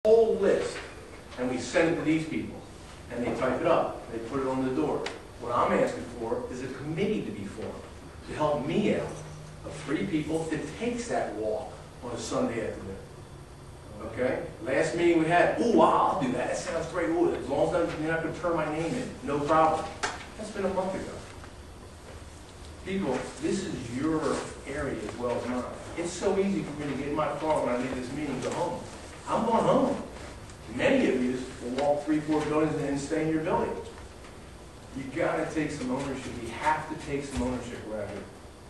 whole list, and we send it to these people, and they type it up, they put it on the door. What I'm asking for is a committee to be formed to help me out of 3 people that takes that walk on a Sunday afternoon. Okay? Last meeting we had, ooh, wow, I'll do that. That sounds great. Ooh, as long as you're not going to turn my name in, no problem. That's been a month ago. People, this is your area as well as mine. It's so easy for me to get in my car when I leave this meeting and go home. I'm going home. Many of you will walk 3, 4 buildings and then stay in your building. You got to take some ownership. We have to take some ownership around here.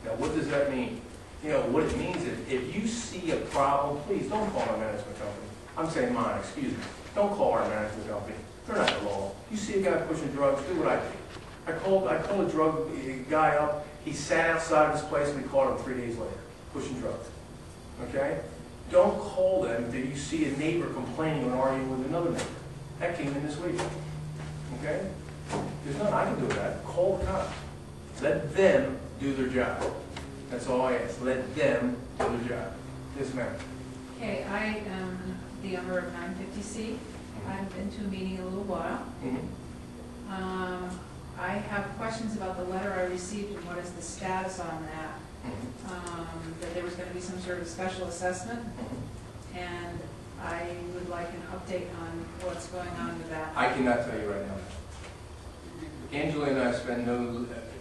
Now, what does that mean? You know, what it means is if you see a problem, please don't call my management company. I'm saying mine, excuse me. Don't call our management company. They're not the law. You see a guy pushing drugs, do what I did. I called a drug guy up. He sat outside of his place and we called him 3 days later, pushing drugs. Okay? Don't call them until you see a neighbor complaining or arguing with another neighbor. That came in this week. Okay? There's nothing I can do with that. Call the cops. Let them do their job. That's all I ask. Let them do their job. Yes, ma'am. Okay, I am the owner of 950C. I've been to a meeting a little while. I have questions about the letter I received and what is the status on that. That there was going to be some sort of special assessment, and I would like an update on what's going on with that. I cannot tell you right now. Angela and I spent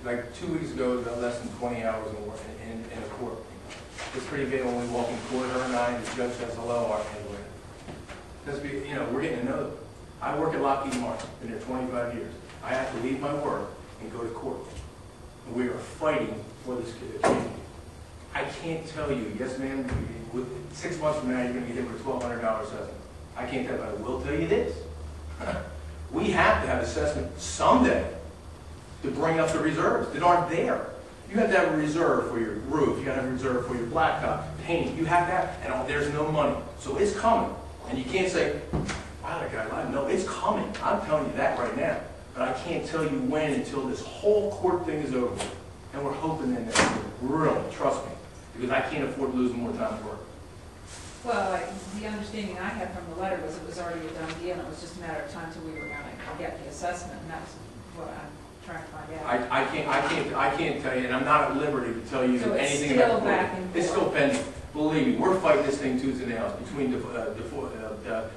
like 2 weeks ago, less than 20 hours in a court. It's pretty big when we walk in court, her and I, and the judge says hello, our Angela. Because you know, we're getting to know them. I work at Lockheed Martin, been there 25 years. I have to leave my work and go to court. And we are fighting for this community. I can't tell you, yes ma'am, 6 months from now you're going to get hit with a $1,200 assessment. I can't tell you, but I will tell you this. We have to have assessment someday to bring up the reserves that aren't there. You have to have a reserve for your roof. You have to have a reserve for your blacktop, paint. You have to have, and there's no money. So it's coming. And you can't say, wow, that guy lied. No, it's coming. I'm telling you that right now. But I can't tell you when until this whole court thing is over. And we're hoping that really, trust me, because I can't afford to lose more time for it. Well, the understanding I had from the letter was it was already a done deal, and it was just a matter of time till we were going to get the assessment, and that's what I'm trying to find out. I can't tell you, and I'm not at liberty to tell you so anything about the back in It's still pending. Believe me, we're fighting this thing tooth and nails between the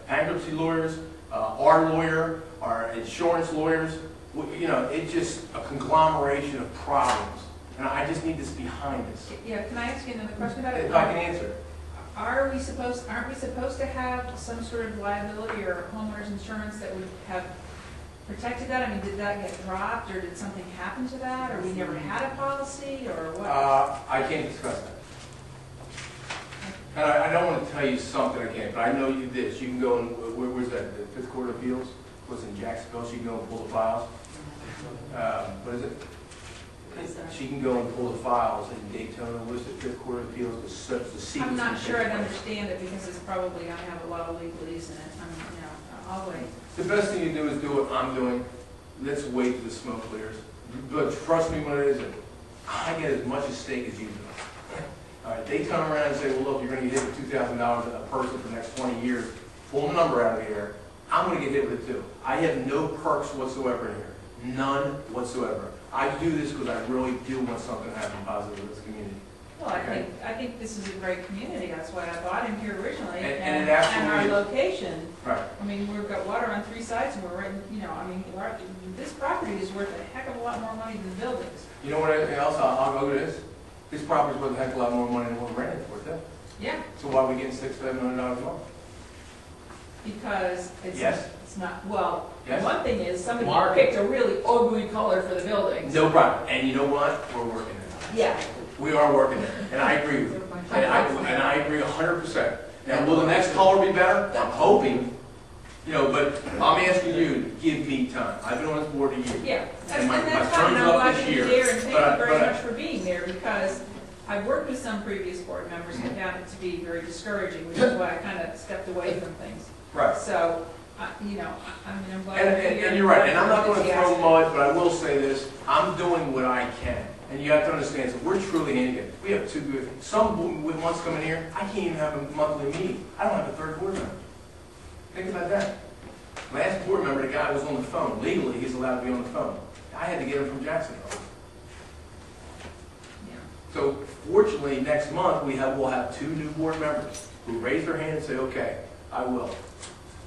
bankruptcy lawyers, our lawyer, our insurance lawyers. You know, it's just a conglomeration of problems, and I just need this behind us. Yeah, can I ask you another question about it? If I can answer. Aren't we supposed to have some sort of liability or homeowners insurance that would have protected that? I mean, did that get dropped, or did something happen to that, or we never had a policy, or what? I can't discuss that. And I don't want to tell you something I can't, but I know you this. You can go and, where's that, the Fifth Court of Appeals? Was in Jacksonville. So you can go and pull the files. What is it? She can go and pull the files in Daytona. Where's the Fifth Court of Appeals? The sequence. I'm not sure I'd understand it because it's probably going to have a lot of legalese in it. You know, I'll wait. The best thing you do is do what I'm doing. Let's wait till the smoke clears. But trust me when it isn't. I get as much at stake as you do. All right, they turn around and say, well, look, you're going to get hit with $2,000 a person for the next 20 years. Pull a number out of the air. I'm going to get hit with it too. I have no perks whatsoever in here. None whatsoever. I do this because I really do want something to happen positive in this community. Well, I think this is a great community. That's why I bought him here originally. And it absolutely our location. Right. I mean, we've got water on 3 sides, and we're right. You know, I mean, this property is worth a heck of a lot more money than the buildings. You know what else? I'll go to this. This property is worth a heck of a lot more money than what we're renting for, too. Yeah. So why are we getting $600, $700 a month? Because it's, yes. It's not, well, yes. One thing is somebody picked a really ugly color for the buildings. No problem. And you know what? We're working it. Yeah. We are working it. And I agree with you. And I agree 100%. Now, will the next color be better? I'm hoping. You know, but I'm asking you to give me time. I've been on this board a year. Yeah. And my that's term's fine. I'm up glad this you're year. there, and thank you very much for being there, because I've worked with some previous board members and found it to be very discouraging, which is why I kind of stepped away from things. Right. So, you know, I mean, I'm glad and you're right. And I'm not going to throw mud, but I will say this. I'm doing what I can. And you have to understand, so we're truly handicapped. We have 2 good. Some months come in here, I can't even have a monthly meeting. I don't have a 3rd board member. Think about that. Last board member, the guy was on the phone. Legally, he's allowed to be on the phone. I had to get him from Jacksonville. Yeah. So fortunately, next month, we'll have 2 new board members who raise their hand and say, okay, I will.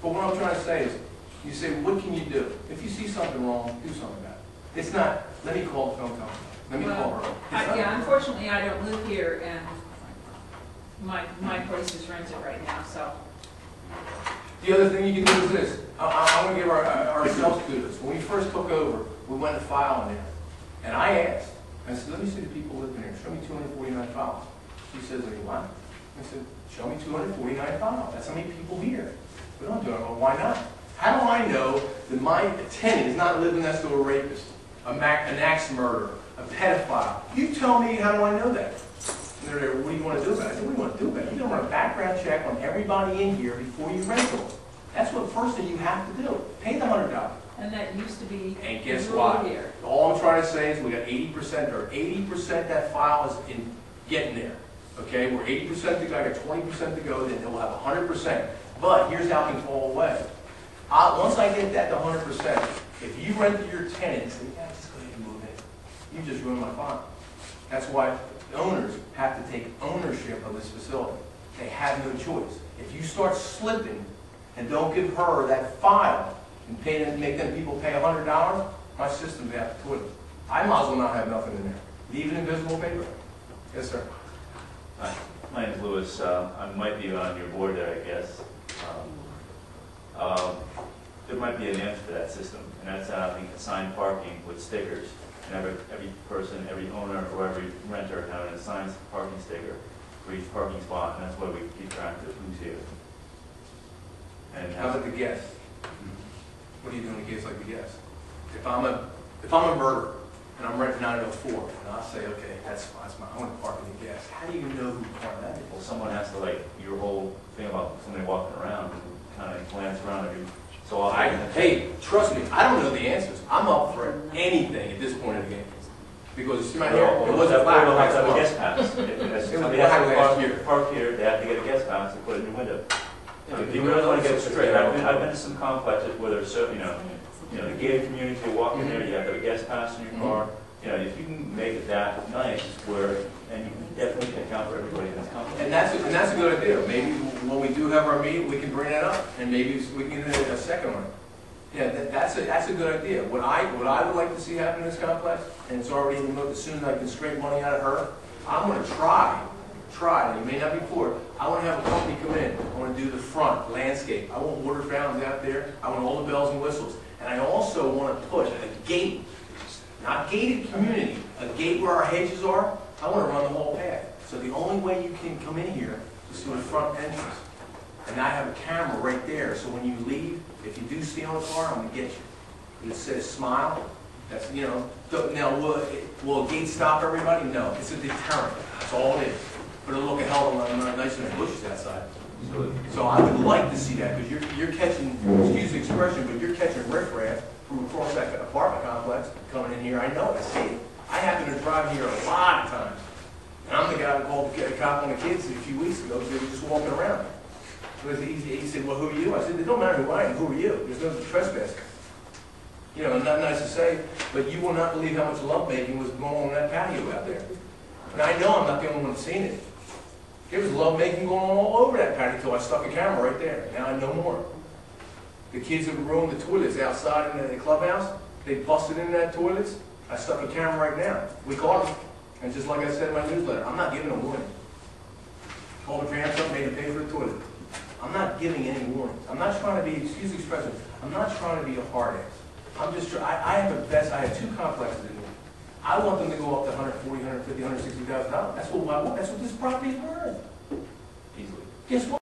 But what I'm trying to say is, you say, what can you do? If you see something wrong, do something about it. It's not, let me call the phone company. Let me call her. It's not- Yeah, unfortunately, I don't live here, and my place is rented right now, so. The other thing you can do is this. I want to give ourselves kudos. When we first took over, we went to file in there. And I asked, I said, let me see the people living here. Show me 249 files. She says, what? I said, show me 249 files. That's how many people here. We don't do it. Well, why not? How do I know that my tenant is not living next to a rapist, an axe murderer, a pedophile? You tell me, how do I know that? And they're there, what do you want to do about it? I said, what do you want to do about it? You're going to run a background check on everybody in here before you rent them. That's what first thing you have to do. Pay the $100. And that used to be And guess the rule what? here. All I'm trying to say is we got 80% or 80% that file is in getting there. Okay, we're 80% to go, I got 20% to go, then we'll have 100%. But here's how it can fall away. Once I get that to 100%, if you rent to your tenants, yeah, just go ahead and move in. You just ruined my file. That's why owners have to take ownership of this facility. They have no choice. If you start slipping and don't give her that file and pay them, make them people pay $100, my system's out the toilet. I might as well not have nothing in there. Leave it invisible paper. Yes, sir. Hi, my name's Louis. I might be on your board there, I guess. There might be an answer to that system, and that's having assigned parking with stickers. And every person, every owner, or every renter have an assigned parking sticker for each parking spot, and that's why we keep track of who's here. And How about the guest? What are you doing in a case like the guest? If I'm a murderer and I'm renting 904, and I'll say, okay, that's my, I want to park in the guest. How do you know who parked that? well, someone has to, like, your whole thing about somebody walking around and kind of glance around every so often. Hey, trust me, I don't know the answers. I'm up for anything at this point of the game. Because it's my hair, it wasn't black. They'll have to have a It guest pass. If somebody black has last to year. park here, they have to get a guest pass and put it in your window. Yeah, If you really want to get it straight, I've been to some complexes where there's certain, the gated community, you walk in there, you have to have a guest pass in your car. If you can make it that nice, and you can definitely account for everybody in this company. And that's a good idea. Maybe when we do have our meeting, we can bring that up, and maybe we can get a second one. Yeah, that's a good idea. What I would like to see happen in this complex, and it's already in the note, as soon as I can scrape money out of her, I'm going to try, and it may not be for it, I want to have a company come in. I want to do the front, landscape. I want water fountains out there. I want all the bells and whistles. And I also want to put a gate, not gated community, a gate where our hedges are. I want to run the whole path. So the only way you can come in here is through the front entrance. And I have a camera right there, so when you leave, if you do steal a car, I'm going to get you. It says smile. That's, now will a gate stop everybody? No, it's a deterrent. That's all it is. But it'll look a hell of a lot nicer than bushes outside. So I would like to see that, because you're catching, excuse the expression, but you're catching riffraff from across that apartment complex coming in here. I know it, I see it. I happen to drive here a lot of times. And I'm the guy that called the cop on the kids a few weeks ago because they were just walking around. He said, well, who are you? I said, it don't matter who I am, who are you? There's no trespassing. Not nice to say, but you will not believe how much lovemaking was going on in that patio out there. And I know I'm not the only one that's seen it. There was lovemaking going on all over that patio until I stuck a camera right there. Now I know more. The kids that ruined the toilets outside in the clubhouse, they busted in that toilets. I stuck a camera right now. We caught them. And just like I said in my newsletter, I'm not giving them warning. Called the parents up, made them pay for the toilet. I'm not giving any warnings. I'm not trying to be, excuse the expression, I'm not trying to be a hard ass. I'm just trying, I have 2 complexes in here. I want them to go up to $140,000, $150,000, $160,000. That's what I want. That's what this property is worth. Easily. Guess what?